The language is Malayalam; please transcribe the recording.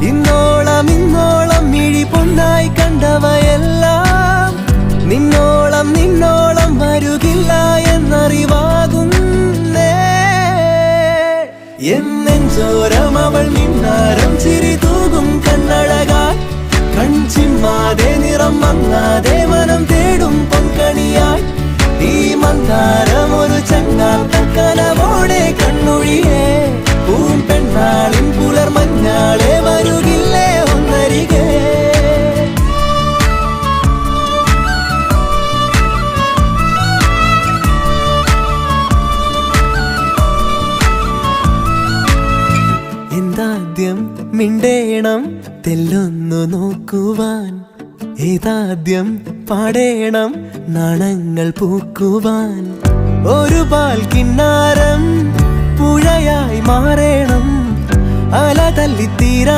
ഇന്നോളം ഇന്നോളം മിഴി പൊന്നായി കണ്ടവയെല്ലാം നിന്നോളം നിന്നോളം വരുകില്ല എന്നറിവാകുന്നേ. എന്നെഞ്ചോരം അവൾ മിന്നാരം ചിരി തൂകും കണ്ണഴകായി കൺചിമ്മാതെ നിറം മങ്ങാതെ മനം തേടും പൊൻകണിയായി ഈ മന്ദാരം ഒരു ചങ്ങാത്ത കനവോടെ കണ്ണൊഴിയേ പൂമ്പെണ്ണാളിൻ പുലർമഞ്ഞാളെ വരുകില്ലേ ഒന്നരികെ. എന്താദ്യം മിണ്ടേണം തെല്ലൊന്നു നോക്കുവാൻ, ഏതാദ്യം പാടേണം നാണങ്ങൾ പൂക്കുവാൻ. ഒരു പാൽ കിന്നാരം പുഴയായി മാറേണം അല തല്ലിത്തീരാ